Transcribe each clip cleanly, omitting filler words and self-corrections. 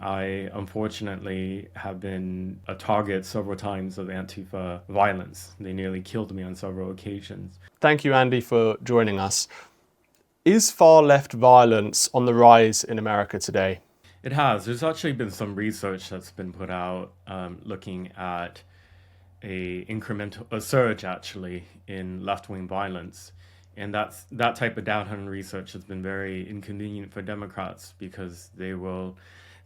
I unfortunately have been a target several times of Antifa violence. They nearly killed me on several occasions. Thank you, Andy, for joining us. Is far-left violence on the rise in America today? It has. There's actually been some research that's been put out looking at a surge actually in left-wing violence. And that type of downturn research has been very inconvenient for Democrats because they will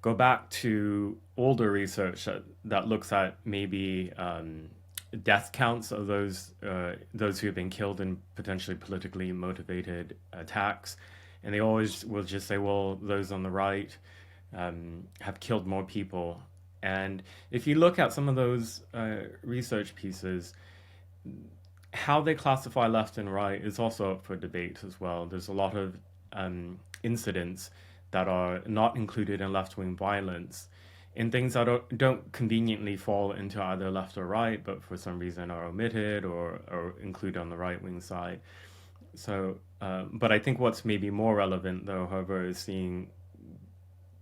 go back to older research that looks at maybe death counts of those who have been killed in potentially politically motivated attacks, and they always will just say, well, those on the right have killed more people. And if you look at some of those research pieces, how they classify left and right is also up for debate as well. There's a lot of incidents that are not included in left-wing violence, in things that don't conveniently fall into either left or right, but for some reason are omitted or included on the right-wing side. So, but I think what's maybe more relevant, though, however, is seeing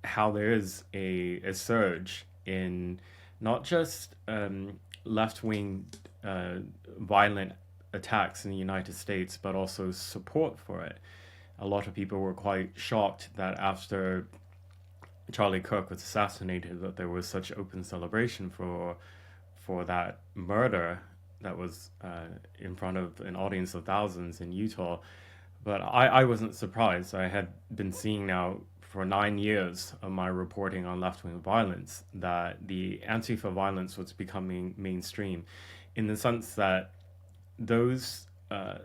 how there is a surge in not just left-wing violent attacks in the United States, but also support for it. A lot of people were quite shocked that after Charlie Kirk was assassinated, that there was such open celebration for that murder that was in front of an audience of thousands in Utah. But I wasn't surprised. I had been seeing now for 9 years of my reporting on left-wing violence that the Antifa violence was becoming mainstream, in the sense that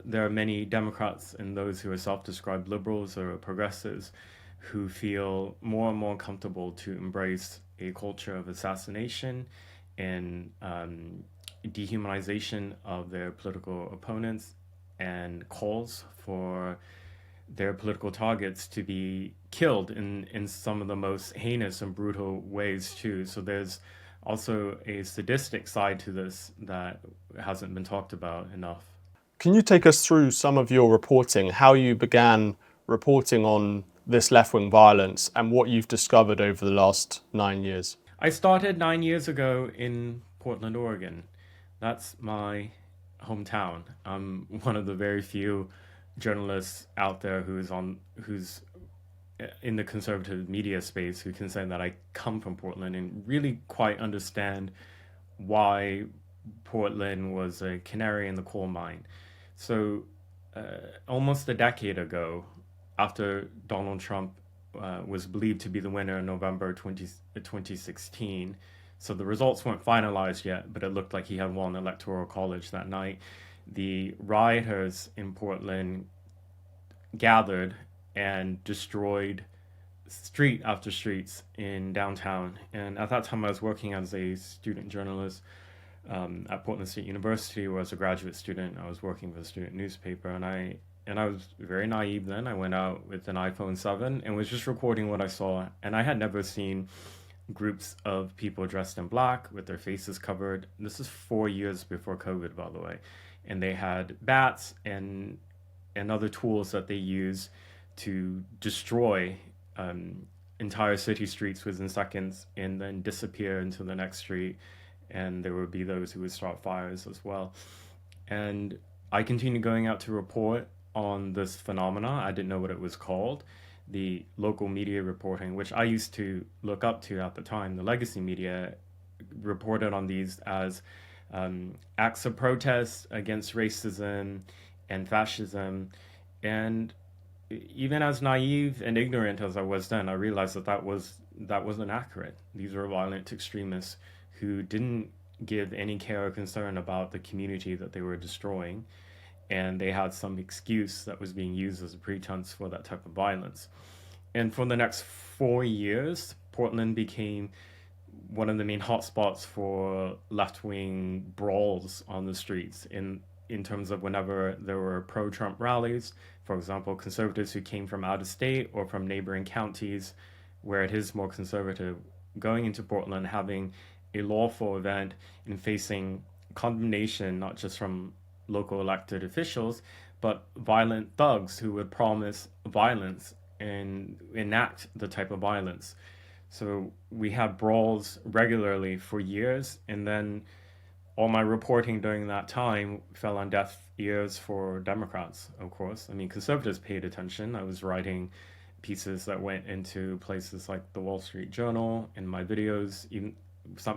there are many Democrats and those who are self-described liberals or progressives who feel more and more comfortable to embrace a culture of assassination and dehumanization of their political opponents, and calls for their political targets to be killed in some of the most heinous and brutal ways too. So there's also a sadistic side to this that hasn't been talked about enough. Can you take us through some of your reporting, how you began reporting on this left-wing violence and what you've discovered over the last 9 years? I started 9 years ago in Portland, Oregon. That's my hometown. I'm one of the very few journalists out there who's in the conservative media space who can say that I come from Portland and really quite understand why Portland was a canary in the coal mine. So almost a decade ago, after Donald Trump was believed to be the winner in November 2016, so the results weren't finalized yet, but it looked like he had won the Electoral College that night, the rioters in Portland gathered and destroyed street after streets in downtown. And at that time, I was working as a student journalist at Portland State University, where as a graduate student, I was working for a student newspaper, and I was very naive then. I went out with an iPhone 7 and was just recording what I saw, and I had never seen groups of people dressed in black with their faces covered. This is 4 years before COVID, by the way, and they had bats and other tools that they use to destroy entire city streets within seconds and then disappear into the next street. And there would be those who would start fires as well. And I continued going out to report on this phenomena. I didn't know what it was called. The local media reporting, which I used to look up to at the time, the legacy media, reported on these as acts of protest against racism and fascism. And even as naive and ignorant as I was then, I realized that wasn't accurate. These were violent extremists who didn't give any care or concern about the community that they were destroying, and they had some excuse that was being used as a pretense for that type of violence. And for the next 4 years, Portland became one of the main hotspots for left-wing brawls on the streets in terms of whenever there were pro-Trump rallies. For example, conservatives who came from out of state or from neighboring counties where it is more conservative, going into Portland, having a lawful event and facing condemnation not just from local elected officials, but violent thugs who would promise violence and enact the type of violence. So we had brawls regularly for years, and then all my reporting during that time fell on deaf ears for Democrats, of course. I mean, conservatives paid attention. I was writing pieces that went into places like the Wall Street Journal, and my videos, even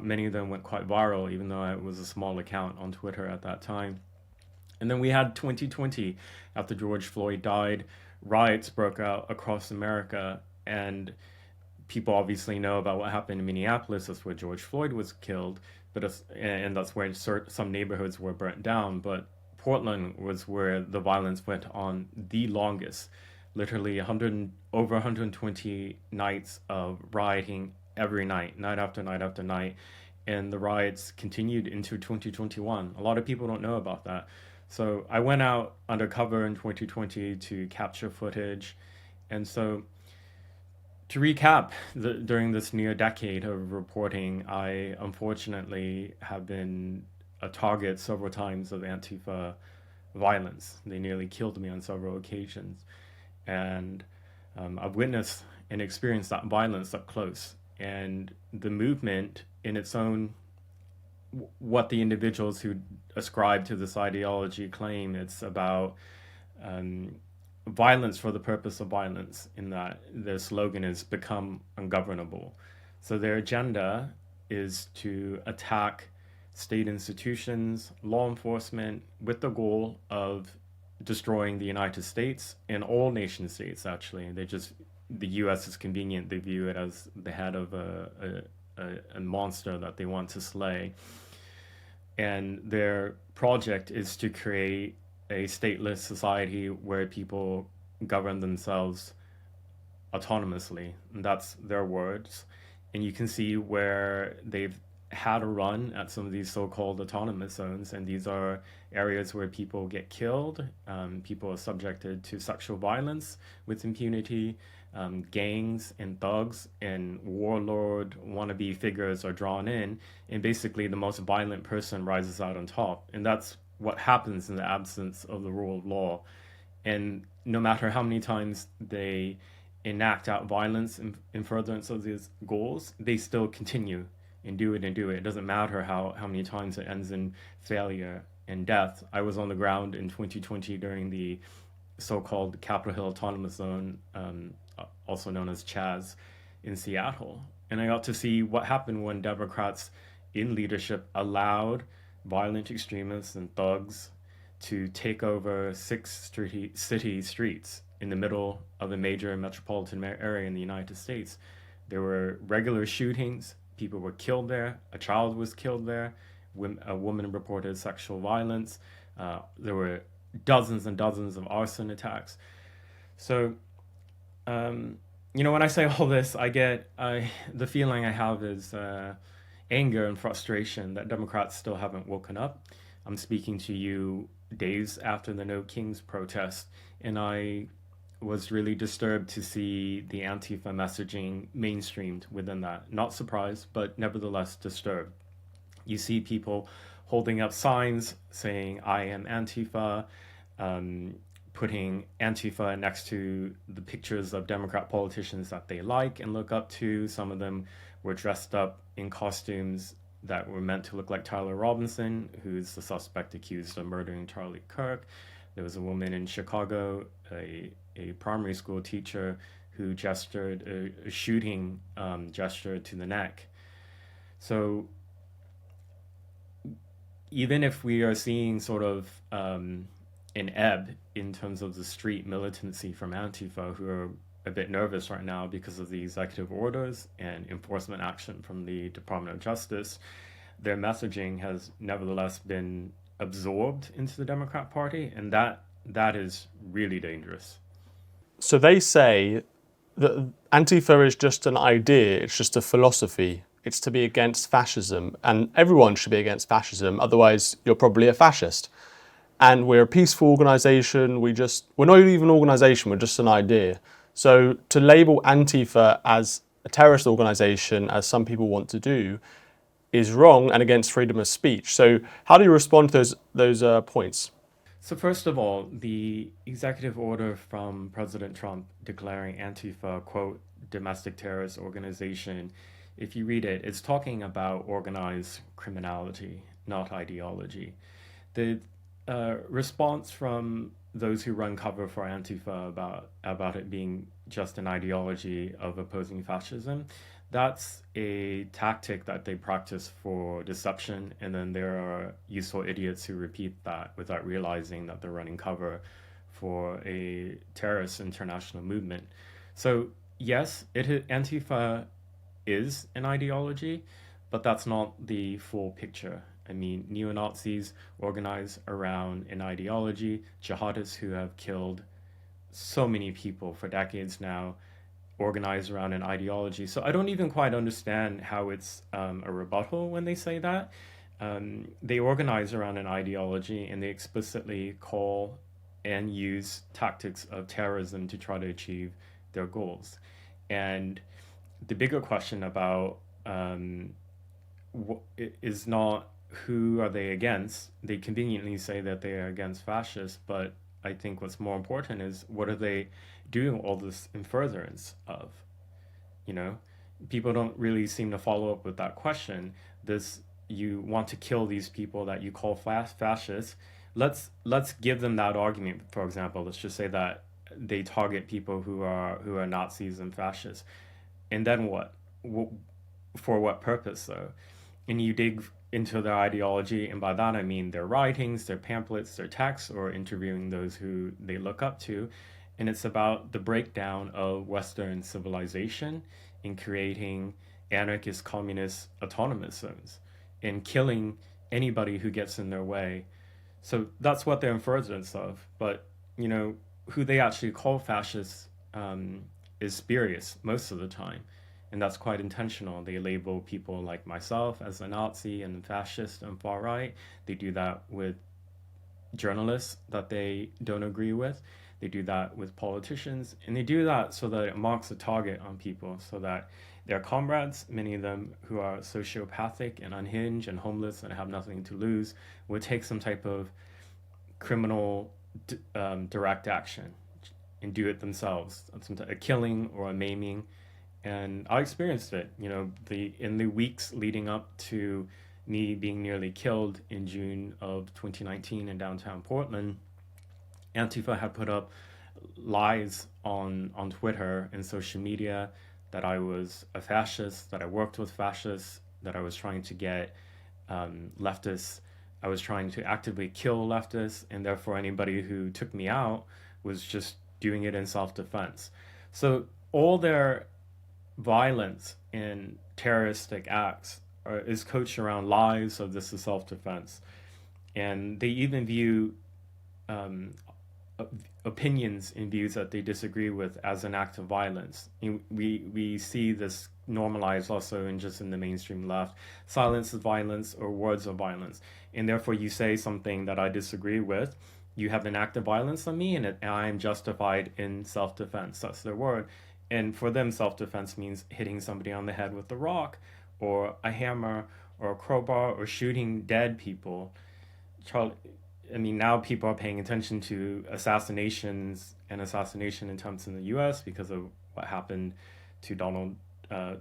many of them went quite viral, even though it was a small account on Twitter at that time. And then we had 2020 after George Floyd died. Riots broke out across America, and people obviously know about what happened in Minneapolis. That's where George Floyd was killed, and that's where some neighborhoods were burnt down. But Portland was where the violence went on the longest. Literally over 120 nights of rioting every night, night after night after night, and the riots continued into 2021. A lot of people don't know about that. So I went out undercover in 2020 to capture footage, and so to recap, during this near decade of reporting, I unfortunately have been a target several times of Antifa violence. They nearly killed me on several occasions. And I've witnessed and experienced that violence up close. And the movement, in its own, what the individuals who ascribe to this ideology claim, it's about violence for the purpose of violence, in that their slogan is become ungovernable. So their agenda is to attack state institutions, law enforcement, with the goal of destroying the United States and all nation states, actually. The US is convenient. They view it as the head of a monster that they want to slay. And their project is to create a stateless society where people govern themselves autonomously. And that's their words. And you can see where they've had a run at some of these so-called autonomous zones. And these are areas where people get killed, people are subjected to sexual violence with impunity, gangs and thugs and warlord wannabe figures are drawn in, and basically the most violent person rises out on top. And that's what happens in the absence of the rule of law. And no matter how many times they enact out violence in furtherance of these goals, they still continue and do it and do it. It doesn't matter how many times it ends in failure and death. I was on the ground in 2020 during the so-called Capitol Hill Autonomous Zone, also known as Chaz, in Seattle. And I got to see what happened when Democrats in leadership allowed violent extremists and thugs to take over city streets in the middle of a major metropolitan area in the United States. There were regular shootings. People were killed there. A child was killed there. A woman reported sexual violence. There were dozens and dozens of arson attacks. So, when I say all this, the feeling I have is anger and frustration that Democrats still haven't woken up. I'm speaking to you days after the No Kings protest, and I was really disturbed to see the Antifa messaging mainstreamed within that. Not surprised, but nevertheless disturbed. You see people holding up signs saying, "I am Antifa," putting Antifa next to the pictures of Democrat politicians that they like and look up to. Some of them were dressed up in costumes that were meant to look like Tyler Robinson, who's the suspect accused of murdering Charlie Kirk. There was a woman in Chicago, a primary school teacher, who gestured a shooting gesture to the neck. So even if we are seeing sort of an ebb in terms of the street militancy from Antifa, who are a bit nervous right now because of the executive orders and enforcement action from the Department of Justice, their messaging has nevertheless been absorbed into the Democrat Party, and that is really dangerous. So they say that Antifa is just an idea, it's just a philosophy. It's to be against fascism, and everyone should be against fascism, otherwise you're probably a fascist. And we're a peaceful organisation, we're not even an organisation, we're just an idea. So to label Antifa as a terrorist organisation, as some people want to do, is wrong and against freedom of speech. So how do you respond to those points? So first of all, the executive order from President Trump declaring Antifa, quote, domestic terrorist organization, if you read it, it's talking about organized criminality, not ideology. The response from those who run cover for Antifa about it being just an ideology of opposing fascism, that's a tactic that they practice for deception, and then there are useful idiots who repeat that without realizing that they're running cover for a terrorist international movement. So yes, Antifa is an ideology, but that's not the full picture. I mean, neo Nazis organize around an ideology, jihadists who have killed so many people for decades now organize around an ideology. So I don't even quite understand how it's a rebuttal when they say that. They organize around an ideology and they explicitly call and use tactics of terrorism to try to achieve their goals. And the bigger question about is not who are they against. They conveniently say that they are against fascists, but I think what's more important is what are they doing all this in furtherance of? You know, people don't really seem to follow up with that question. This You want to kill these people that you call fascists. Let's give them that argument. For example, let's just say that they target people who are Nazis and fascists, and then what? For what purpose though? And you dig into their ideology, and by that I mean their writings, their pamphlets, their texts, or interviewing those who they look up to. And it's about the breakdown of Western civilization in creating anarchist, communist, autonomous zones and killing anybody who gets in their way. So that's what they're in furtherance of. But, you know, who they actually call fascists is spurious most of the time. And that's quite intentional. They label people like myself as a Nazi and fascist and far right. They do that with journalists that they don't agree with. They do that with politicians. And they do that so that it marks a target on people, so that their comrades, many of them who are sociopathic and unhinged and homeless and have nothing to lose, would take some type of criminal direct action and do it themselves, a killing or a maiming. And I experienced it, you know, in the weeks leading up to me being nearly killed in June of 2019 in downtown Portland. Antifa had put up lies on Twitter and social media that I was a fascist, that I worked with fascists, that I was trying to get leftists. I was trying to actively kill leftists, and therefore anybody who took me out was just doing it in self-defense. So all their violence and terroristic acts is coached around lies of this is self-defense. And they even view opinions and views that they disagree with as an act of violence. We see this normalized also in the mainstream left. Silence is violence, or words of violence. And therefore you say something that I disagree with, you have an act of violence on me, and I am justified in self-defense. That's their word. And for them, self-defense means hitting somebody on the head with a rock or a hammer or a crowbar or shooting dead people. Now people are paying attention to assassinations and assassination attempts in the U.S. because of what happened to Donald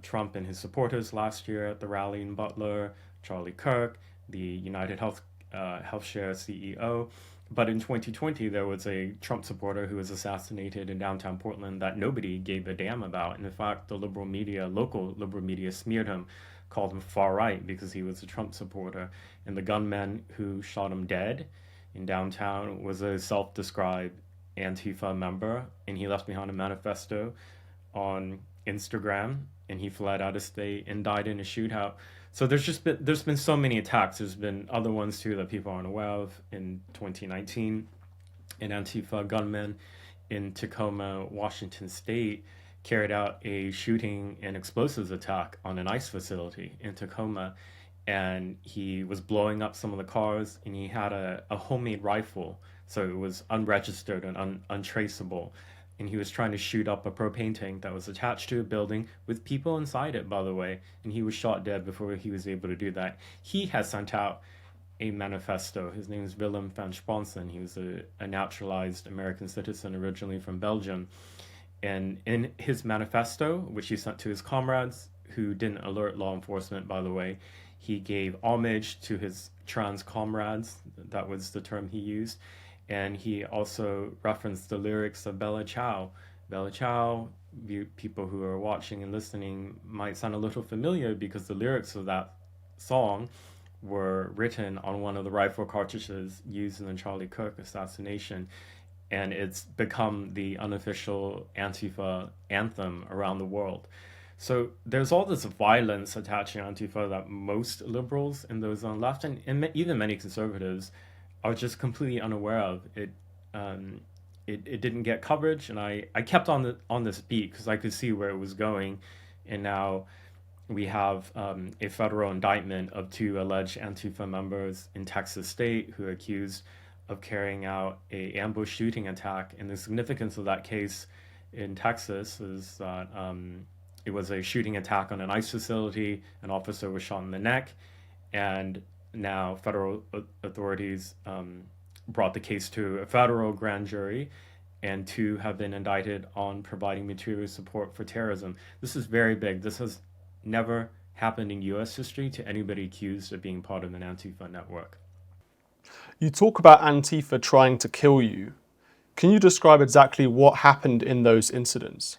Trump and his supporters last year at the rally in Butler, Charlie Kirk, the United HealthShare CEO. But in 2020, there was a Trump supporter who was assassinated in downtown Portland that nobody gave a damn about. And in fact, the local liberal media smeared him, called him far right because he was a Trump supporter. And the gunman who shot him dead in downtown was a self-described Antifa member, and he left behind a manifesto on Instagram, and he fled out of state and died in a shootout. So there's been so many attacks. There's been other ones too that people aren't aware of. In 2019, an Antifa gunman in Tacoma, Washington State, carried out a shooting and explosives attack on an ICE facility in Tacoma, and he was blowing up some of the cars, and he had a homemade rifle, so it was unregistered and untraceable. And he was trying to shoot up a propane tank that was attached to a building with people inside it, by the way, and he was shot dead before he was able to do that. He has sent out a manifesto. His name is Willem van Sponsen. He was a naturalized American citizen originally from Belgium. And in his manifesto, which he sent to his comrades, who didn't alert law enforcement, by the way, he gave homage to his trans comrades. That was the term he used. And he also referenced the lyrics of Bella Ciao. Bella Ciao, people who are watching and listening might sound a little familiar because the lyrics of that song were written on one of the rifle cartridges used in the Charlie Kirk assassination. And it's become the unofficial Antifa anthem around the world. So there's all this violence attaching Antifa that most liberals and those on the left, and even many conservatives, are just completely unaware of. It didn't get coverage, and I kept on this beat because I could see where it was going, and now we have a federal indictment of two alleged Antifa members in Texas state who are accused of carrying out a ambush shooting attack. And the significance of that case in Texas is that it was a shooting attack on an ICE facility. An officer was shot in the neck, and now federal authorities brought the case to a federal grand jury, and two have been indicted on providing material support for terrorism. This is very big. This has never happened in US history to anybody accused of being part of an Antifa network. You talk about Antifa trying to kill you. Can you describe exactly what happened in those incidents?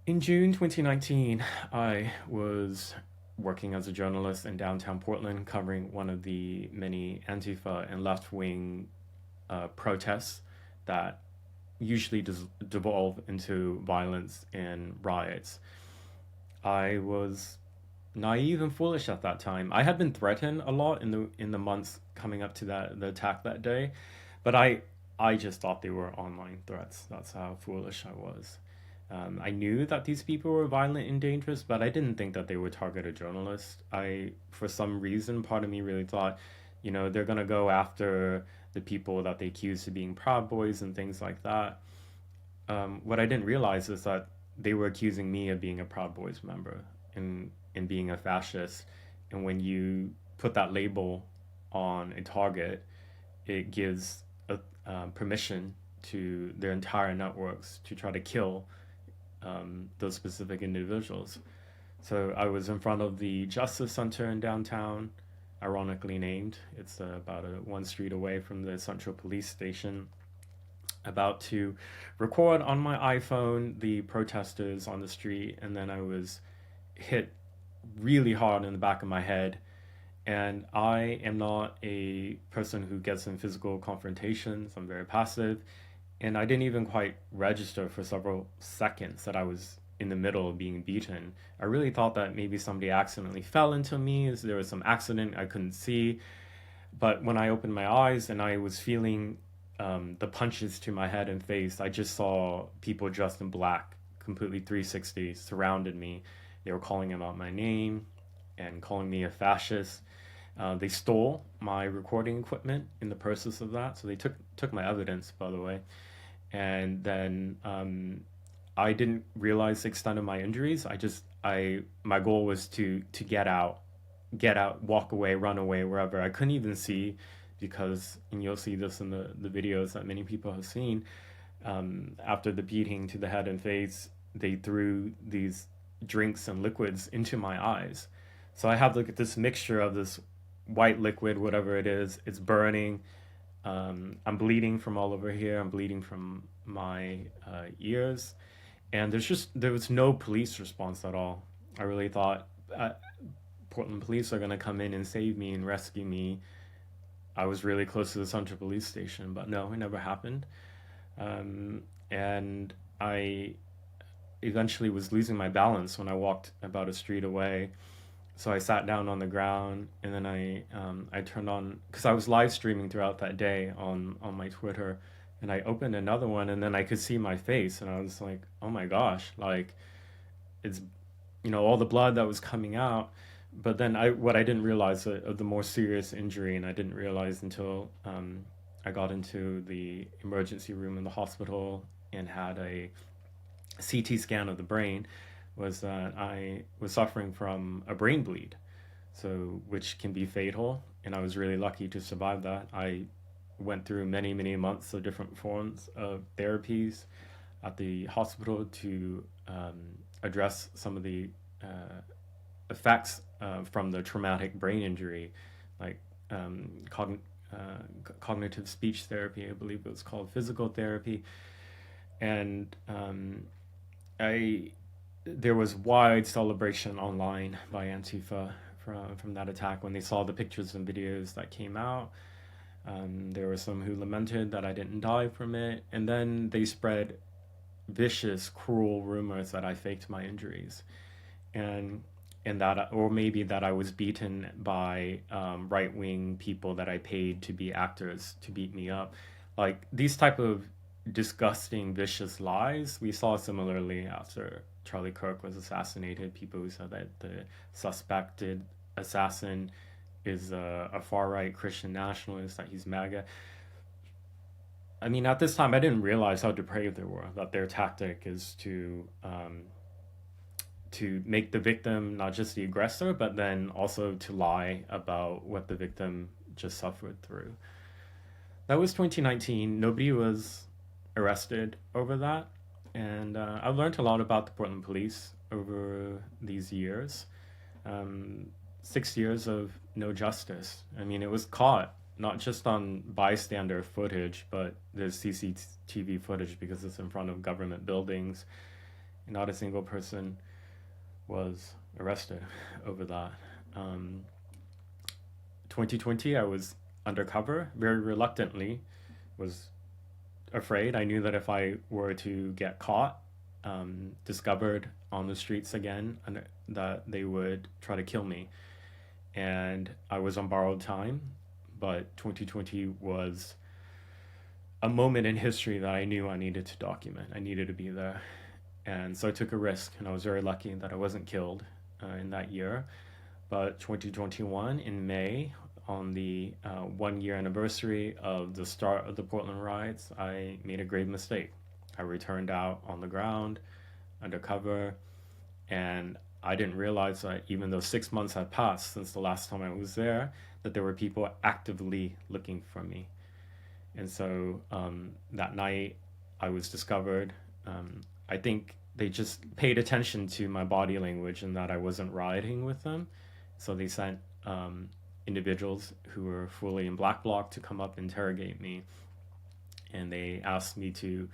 In June 2019, I was working as a journalist in downtown Portland, covering one of the many Antifa and left-wing protests that usually devolve into violence and riots. I was naive and foolish at that time. I had been threatened a lot in the months coming up to the attack that day, but I just thought they were online threats. That's how foolish I was. I knew that these people were violent and dangerous, but I didn't think that they would target a journalist. For some reason, part of me really thought, they're gonna go after the people that they accused of being Proud Boys and things like that. What I didn't realize is that they were accusing me of being a Proud Boys member and being a fascist. And when you put that label on a target, it gives permission to their entire networks to try to kill those specific individuals. So I was in front of the Justice Center in downtown, ironically named. It's about one street away from the Central Police Station, about to record on my iPhone the protesters on the street, and then I was hit really hard in the back of my head. And I am not a person who gets in physical confrontations. I'm very passive. And I didn't even quite register for several seconds that I was in the middle of being beaten. I really thought that maybe somebody accidentally fell into me. There was some accident I couldn't see. But when I opened my eyes and I was feeling the punches to my head and face, I just saw people dressed in black, completely 360, surrounded me. They were calling out my name and calling me a fascist. They stole my recording equipment in the process of that. So they took my evidence, by the way. And then I didn't realize the extent of my injuries. My goal was to get out, walk away, run away, wherever. I couldn't even see because, and you'll see this in the videos that many people have seen, after the beating to the head and face, they threw these drinks and liquids into my eyes. So I have this mixture of this white liquid, whatever it is, it's burning. I'm bleeding from all over here. I'm bleeding from my ears. And there was no police response at all. I really thought Portland police are going to come in and save me and rescue me. I was really close to the Central Police Station, but no, it never happened. And I eventually was losing my balance when I walked about a street away. So I sat down on the ground, and then I turned on, because I was live streaming throughout that day on my Twitter, and I opened another one, and then I could see my face, and I was like, oh my gosh, like, it's, all the blood that was coming out. But then what I didn't realize of the more serious injury, and I didn't realize until I got into the emergency room in the hospital and had a CT scan of the brain, was that I was suffering from a brain bleed, which can be fatal, and I was really lucky to survive that. I went through many, many months of different forms of therapies, at the hospital to address some of the effects from the traumatic brain injury, like um, cogn- cognitive speech therapy, I believe it was called, physical therapy. And I there was wide celebration online by Antifa from that attack when they saw the pictures and videos that came out. There were some who lamented that I didn't die from it, and then they spread vicious, cruel rumors that I faked my injuries, and that, or maybe that I was beaten by right wing people that I paid to be actors to beat me up. Like these type of disgusting, vicious lies we saw similarly after Charlie Kirk was assassinated. People who said that the suspected assassin is a far right Christian nationalist, that he's MAGA. I mean, at this time, I didn't realize how depraved they were. That their tactic is to make the victim not just the aggressor, but then also to lie about what the victim just suffered through. That was 2019. Nobody was arrested over that, and I've learned a lot about the Portland police over these years. 6 years of no justice. I mean, it was caught not just on bystander footage, but there's CCTV footage because it's in front of government buildings. Not a single person was arrested over that. 2020, I was undercover, very reluctantly, was afraid. I knew that if I were to get caught, discovered on the streets again, that they would try to kill me. And I was on borrowed time, but 2020 was a moment in history that I knew I needed to document. I needed to be there. And so I took a risk, and I was very lucky that I wasn't killed in that year. But 2021, in May, on the 1 year anniversary of the start of the Portland riots, I made a grave mistake. I returned out on the ground, undercover, and I didn't realize that even though 6 months had passed since the last time I was there, that there were people actively looking for me. And so that night I was discovered. I think they just paid attention to my body language and that I wasn't rioting with them. So they sent individuals who were fully in black bloc to come up and interrogate me. And they asked me to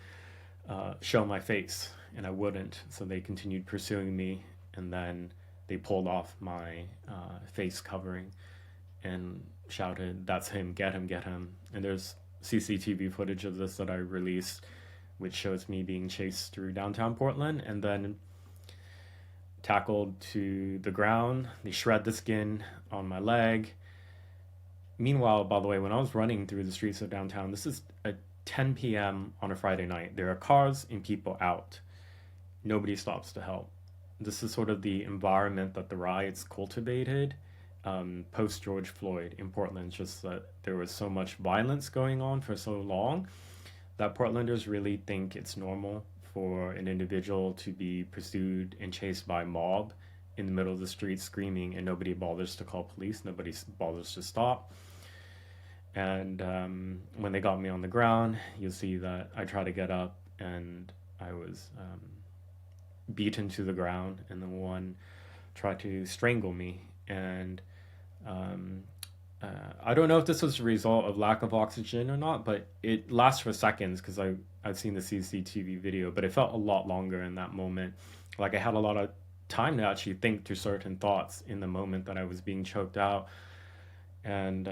show my face, and I wouldn't. So they continued pursuing me, and then they pulled off my face covering and shouted, "That's him, get him, get him." And there's CCTV footage of this that I released, which shows me being chased through downtown Portland and then tackled to the ground. They shred the skin on my leg. Meanwhile, by the way, when I was running through the streets of downtown, this is at 10 p.m. on a Friday night. There are cars and people out. Nobody stops to help. This is sort of the environment that the riots cultivated post George Floyd in Portland. Just that there was so much violence going on for so long that Portlanders really think it's normal for an individual to be pursued and chased by a mob in the middle of the street screaming, and nobody bothers to call police, nobody bothers to stop. And when they got me on the ground, you'll see that I tried to get up, and I was beaten to the ground, and then one tried to strangle me. And I don't know if this was a result of lack of oxygen or not, but it lasts for seconds because I've seen the CCTV video, but it felt a lot longer in that moment. Like I had a lot of time to actually think through certain thoughts in the moment that I was being choked out. And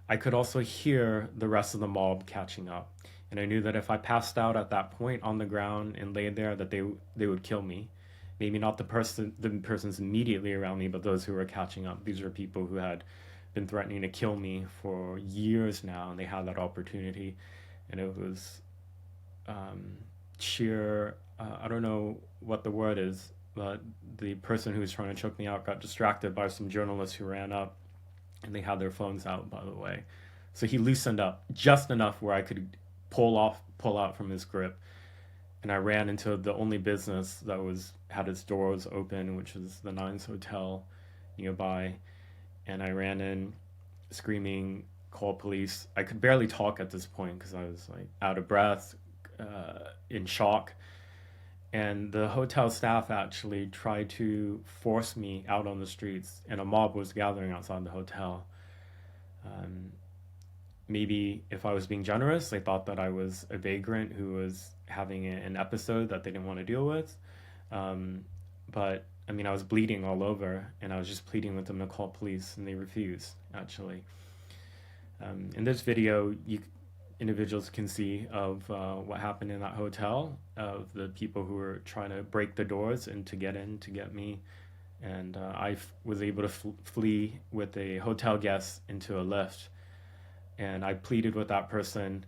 I could also hear the rest of the mob catching up. And I knew that if I passed out at that point on the ground and laid there, that they would kill me. Maybe not the persons immediately around me, but those who were catching up. These were people who had been threatening to kill me for years now, and they had that opportunity. And it was sheer, I don't know what the word is, but the person who was trying to choke me out got distracted by some journalists who ran up, and they had their phones out, by the way. So he loosened up just enough where I could pull out from his grip. And I ran into the only business that had its doors open, which is the Nines Hotel nearby. And I ran in screaming, call police. I could barely talk at this point because I was like out of breath, in shock. And the hotel staff actually tried to force me out on the streets, and a mob was gathering outside the hotel. Um, Maybe if I was being generous, they thought that I was a vagrant who was having an episode that they didn't want to deal with. Um, but I mean, I was bleeding all over, and I was just pleading with them to call police, and they refused, actually. In this video, individuals can see of what happened in that hotel, of the people who were trying to break the doors and to get in to get me. And was able to flee with a hotel guest into a lift. And I pleaded with that person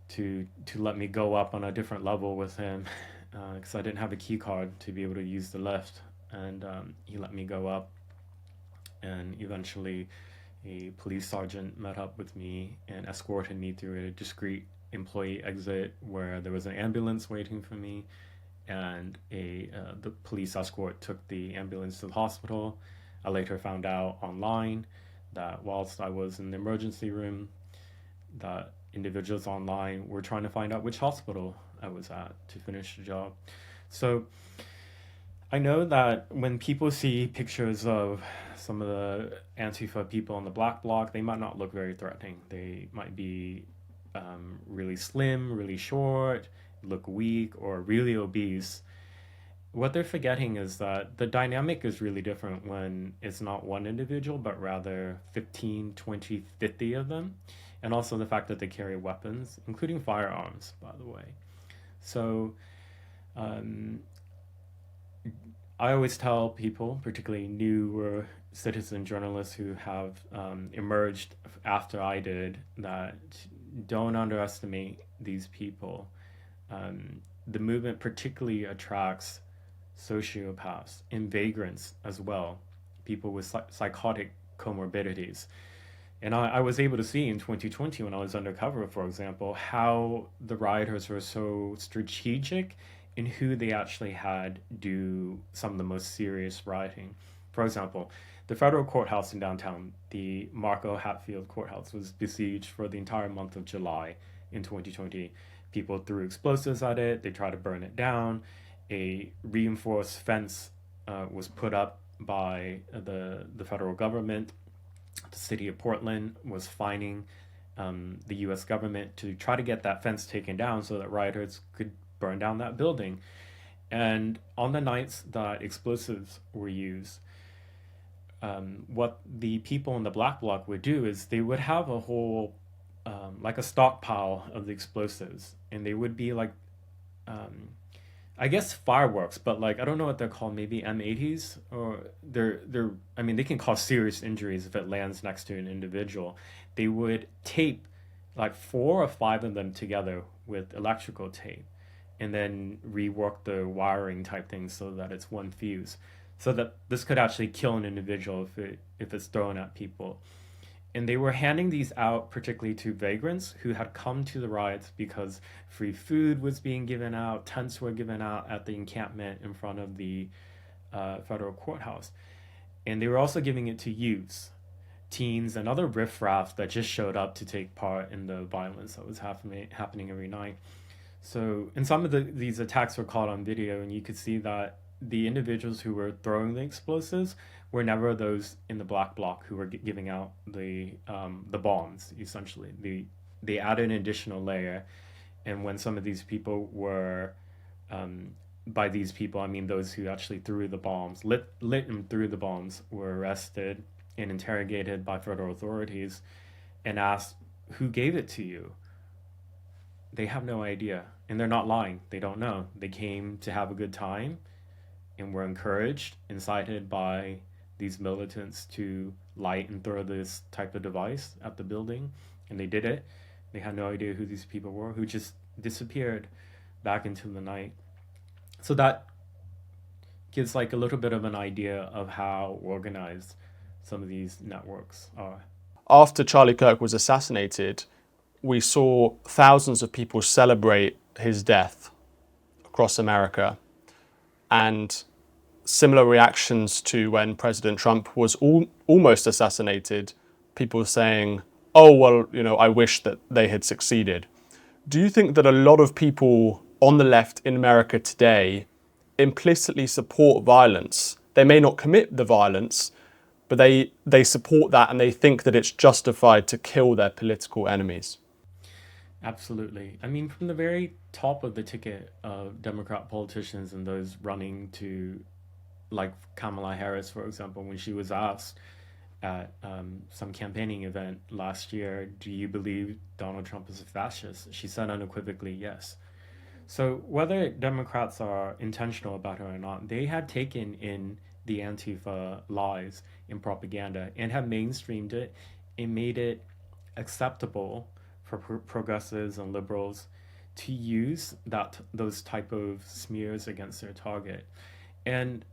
to let me go up on a different level with him because I didn't have a key card to be able to use the lift. And he let me go up. And eventually, a police sergeant met up with me and escorted me through a discreet employee exit where there was an ambulance waiting for me, and the police escort took the ambulance to the hospital. I later found out online that whilst I was in the emergency room, that individuals online were trying to find out which hospital I was at to finish the job. So I know that when people see pictures of some of the Antifa people on the black bloc, they might not look very threatening. They might be really slim, really short, look weak, or really obese. What they're forgetting is that the dynamic is really different when it's not one individual, but rather 15, 20, 50 of them. And also the fact that they carry weapons, including firearms, by the way. So I always tell people, particularly newer citizen journalists who have emerged after I did, that don't underestimate these people. The movement particularly attracts sociopaths and vagrants as well, people with psychotic comorbidities. And I was able to see in 2020 when I was undercover, for example, how the rioters were so strategic in who they actually had do some of the most serious rioting. For example, the federal courthouse in downtown, the Marco Hatfield courthouse, was besieged for the entire month of July in 2020. People threw explosives at it, they tried to burn it down. A reinforced fence was put up by the federal government. The city of Portland was fining the US government to try to get that fence taken down so that rioters could burn down that building. And on the nights that explosives were used, what the people in the black bloc would do is they would have a whole, like a stockpile of the explosives, and they would be like, I guess fireworks, but like I don't know what they're called, maybe M80s, or I mean they can cause serious injuries if it lands next to an individual. They would tape like 4 or 5 of them together with electrical tape, and then rework the wiring type things so that it's one fuse, so that this could actually kill an individual if it's thrown at people. And they were handing these out particularly to vagrants who had come to the riots because free food was being given out, tents were given out at the encampment in front of the federal courthouse. And they were also giving it to youths, teens, and other riffraff that just showed up to take part in the violence that was happening every night. So, and some of these attacks were caught on video, and you could see that the individuals who were throwing the explosives were never those in the black bloc who were giving out the bombs. Essentially, they added an additional layer, and when some of these people were, by these people I mean those who actually threw the bombs, lit and threw the bombs, were arrested and interrogated by federal authorities, and asked, "Who gave it to you?" They have no idea, and they're not lying. They don't know. They came to have a good time, and were encouraged, incited by these militants to light and throw this type of device at the building, and they did it. They had no idea who these people were, who just disappeared back into the night. So that gives like a little bit of an idea of how organized some of these networks are. After Charlie Kirk was assassinated, we saw thousands of people celebrate his death across America, and similar reactions to when President Trump was almost assassinated, people saying oh, well, I wish that they had succeeded. Do you think that a lot of people on the left in America today implicitly support violence? They may not commit the violence, but they support that and they think that it's justified to kill their political enemies. Absolutely. I mean, from the very top of the ticket of Democrat politicians and those running to, like Kamala Harris, for example, when she was asked at some campaigning event last year, do you believe Donald Trump is a fascist? She said unequivocally yes. So whether Democrats are intentional about it or not, they have taken in the Antifa lies and propaganda and have mainstreamed it and made it acceptable for progressives and liberals to use those type of smears against their target. And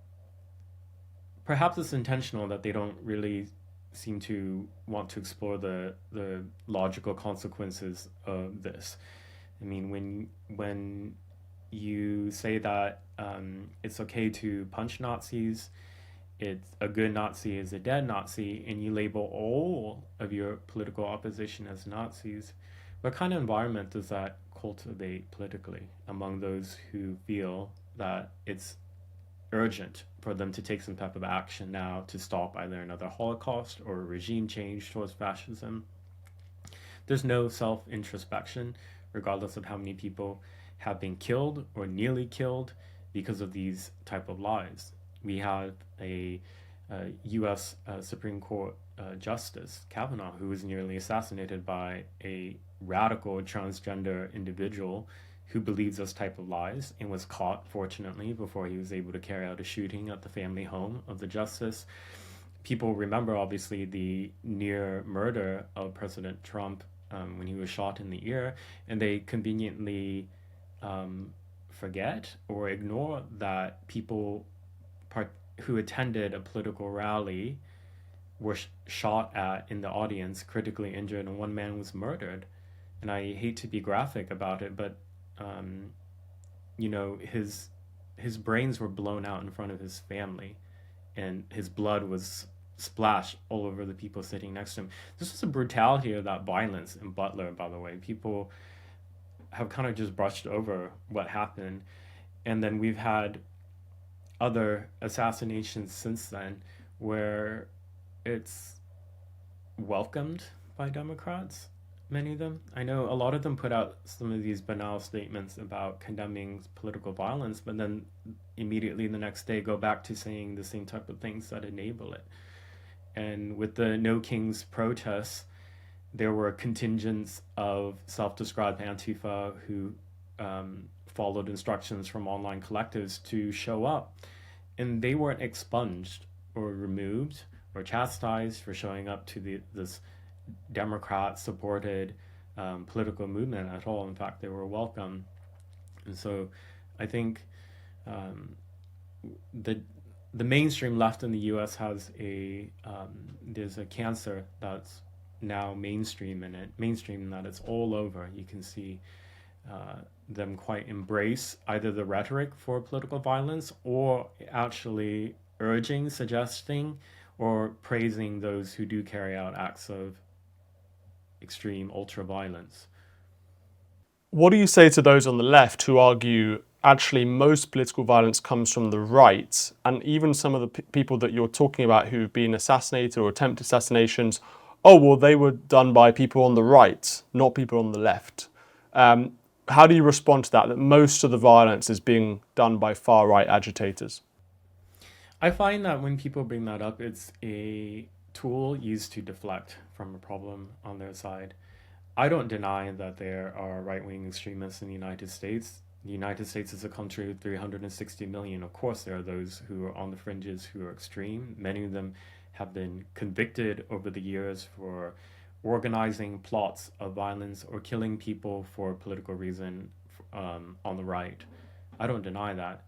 perhaps it's intentional that they don't really seem to want to explore the logical consequences of this. I mean, when you say that it's okay to punch Nazis, it's a good Nazi is a dead Nazi, and you label all of your political opposition as Nazis, what kind of environment does that cultivate politically among those who feel that it's urgent for them to take some type of action now to stop either another Holocaust or a regime change towards fascism? There's no self introspection, regardless of how many people have been killed or nearly killed because of these type of lies. We have a U.S. Supreme Court Justice Kavanaugh who was nearly assassinated by a radical transgender individual who believes those type of lies and was caught, fortunately, before he was able to carry out a shooting at the family home of the justice. People remember, obviously, the near murder of President Trump when he was shot in the ear, and they conveniently forget or ignore that people who attended a political rally were shot at in the audience, critically injured, and one man was murdered. And I hate to be graphic about it, but um, his brains were blown out in front of his family, and his blood was splashed all over the people sitting next to him. This was a brutality of that violence in Butler, by the way. People have kind of just brushed over what happened, and then we've had other assassinations since then where it's welcomed by Democrats, many of them. I know a lot of them put out some of these banal statements about condemning political violence, but then immediately the next day go back to saying the same type of things that enable it. And with the No Kings protests, there were contingents of self described Antifa who followed instructions from online collectives to show up. And they weren't expunged or removed or chastised for showing up to this Democrat supported political movement at all. In fact, they were welcome. And so I think um, the the mainstream left in the U.S. has there's a cancer that's now mainstream in that it's all over. You can see them quite embrace either the rhetoric for political violence or actually urging, suggesting, or praising those who do carry out acts of extreme ultra violence. What do you say to those on the left who argue actually most political violence comes from the right, and even some of the people that you're talking about who've been assassinated or attempted assassinations, oh, well, they were done by people on the right, not people on the left. How do you respond to that, that most of the violence is being done by far-right agitators? I find that when people bring that up, it's a tool used to deflect from a problem on their side. I don't deny that there are right wing extremists in the United States. The United States is a country of 360 million. Of course, there are those who are on the fringes who are extreme. Many of them have been convicted over the years for organizing plots of violence or killing people for political reason on the right. I don't deny that.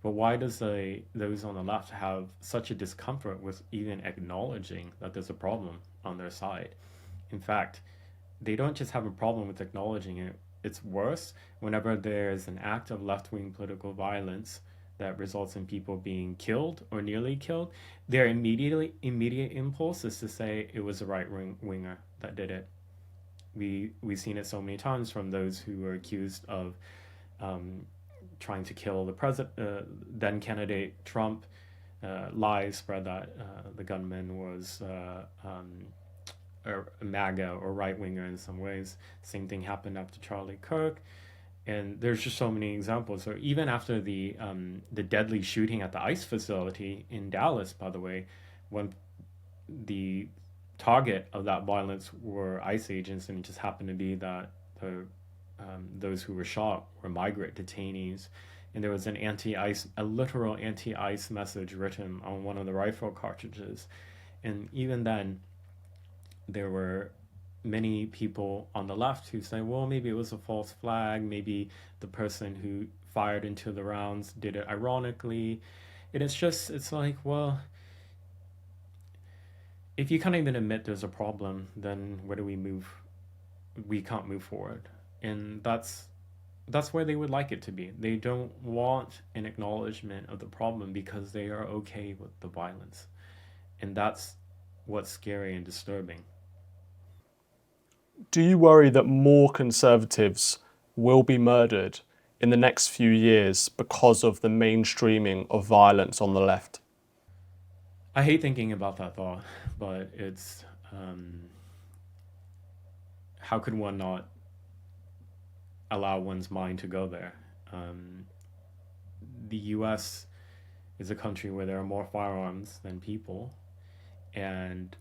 But why does those on the left have such a discomfort with even acknowledging that there's a problem on their side? In fact, they don't just have a problem with acknowledging it. It's worse whenever there's an act of left wing political violence that results in people being killed or nearly killed. Their immediate impulse is to say it was a right winger that did it. we've seen it so many times from those who were accused of um, trying to kill the then candidate Trump. Lies spread that the gunman was a MAGA or right winger in some ways. Same thing happened after Charlie Kirk, and there's just so many examples. So even after the deadly shooting at the ICE facility in Dallas, by the way, when the target of that violence were ICE agents, and it just happened to be that those who were shot were migrant detainees, and there was a literal anti-ICE message written on one of the rifle cartridges, and even then, there were many people on the left who say, well, maybe it was a false flag, maybe the person who fired into the rounds did it ironically, and it's like, well, if you can't even admit there's a problem, then where do we move? We can't move forward, and that's where they would like it to be. They don't want an acknowledgement of the problem because they are okay with the violence, and that's what's scary and disturbing. Do you worry that more conservatives will be murdered in the next few years because of the mainstreaming of violence on the left? I hate thinking about that thought, but it's how could one not allow one's mind to go there? Um, the U.S. is a country where there are more firearms than people, and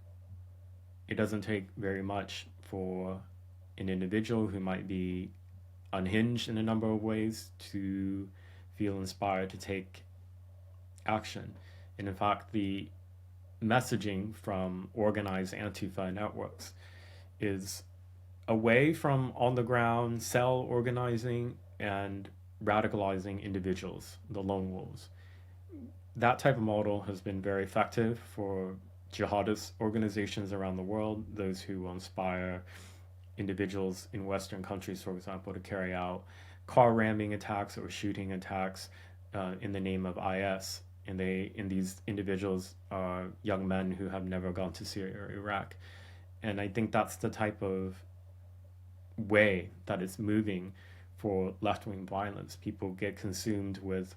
it doesn't take very much for an individual who might be unhinged in a number of ways to feel inspired to take action. And in fact, the messaging from organized Antifa networks is away from on the ground cell organizing and radicalizing individuals, the lone wolves. That type of model has been very effective for jihadist organizations around the world, those who inspire individuals in Western countries, for example, to carry out car ramming attacks or shooting attacks in the name of IS. And these individuals are young men who have never gone to Syria or Iraq. And I think that's the type of way that it's moving for left-wing violence. People get consumed with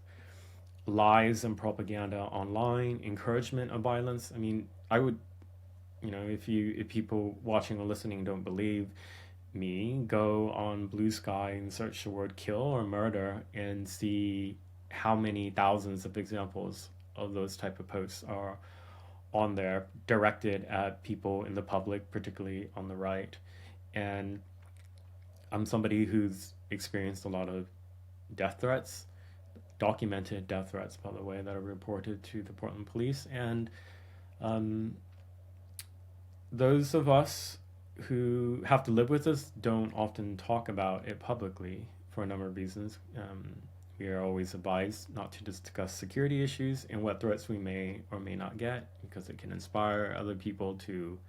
lies and propaganda online, encouragement of violence. I mean, I would, if people watching or listening don't believe me, go on Blue Sky and search the word kill or murder and see how many thousands of examples of those type of posts are on there directed at people in the public, particularly on the right. And I'm somebody who's experienced a lot of death threats, documented death threats, by the way, that are reported to the Portland police. And um, those of us who have to live with this don't often talk about it publicly for a number of reasons. We are always advised not to discuss security issues and what threats we may or may not get because it can inspire other people to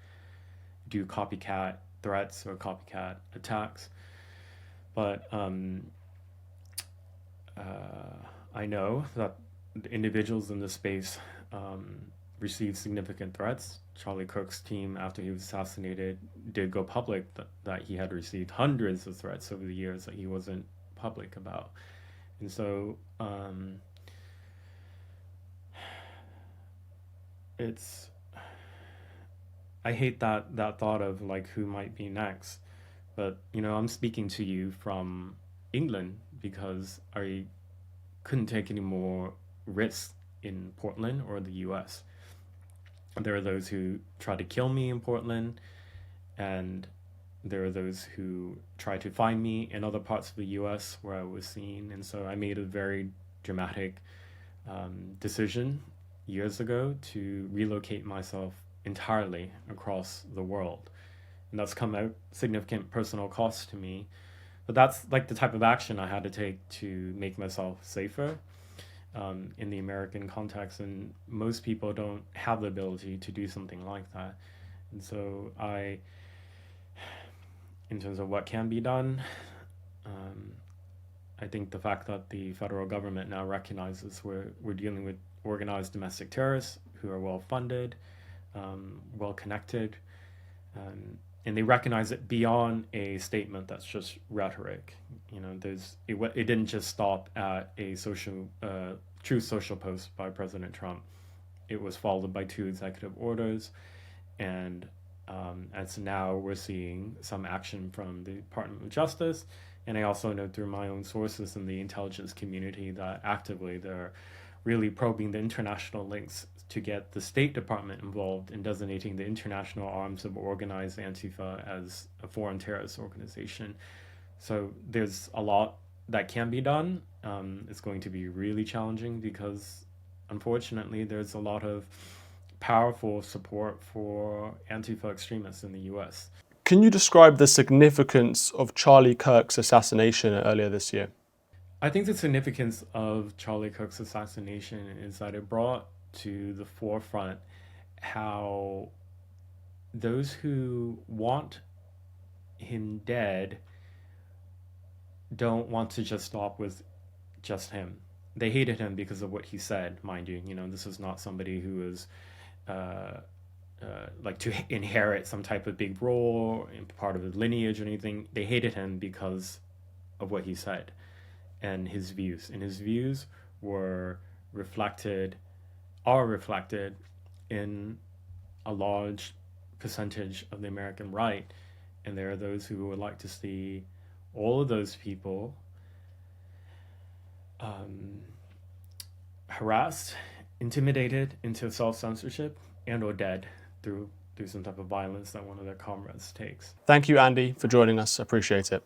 do copycat threats or copycat attacks. But I know that the individuals in this space received significant threats. Charlie Kirk's team, after he was assassinated, did go public that he had received hundreds of threats over the years that he wasn't public about. And so I hate that thought of like who might be next. But I'm speaking to you from England because I couldn't take any more risks in Portland or the US. There are those who try to kill me in Portland, and there are those who try to find me in other parts of the US where I was seen. And so I made a very dramatic decision years ago to relocate myself entirely across the world. And that's come at significant personal cost to me. But that's like the type of action I had to take to make myself safer in the American context. And most people don't have the ability to do something like that. And so in terms of what can be done, I think the fact that the federal government now recognizes we're dealing with organized domestic terrorists who are well funded, well connected, and they recognize it beyond a statement that's just rhetoric. It didn't just stop at a true social post by President Trump. It was followed by 2 executive orders, and as now we're seeing some action from the Department of Justice. And I also know through my own sources in the intelligence community that actively they're really probing the international links to get the State Department involved in designating the international arms of organized Antifa as a foreign terrorist organization. So there's a lot that can be done. It's going to be really challenging because, unfortunately, there's a lot of powerful support for Antifa extremists in the US. Can you describe the significance of Charlie Kirk's assassination earlier this year? I think the significance of Charlie Kirk's assassination is that it brought to the forefront how those who want him dead don't want to just stop with just him. They hated him because of what he said, mind you. This is not somebody who is like to inherit some type of big role in part of his lineage or anything. They hated him because of what he said and his views. And his views are reflected in a large percentage of the American right. And there are those who would like to see all of those people harassed, intimidated into self-censorship, and or dead through some type of violence that one of their comrades takes. Thank you, Andy, for joining us. Appreciate it.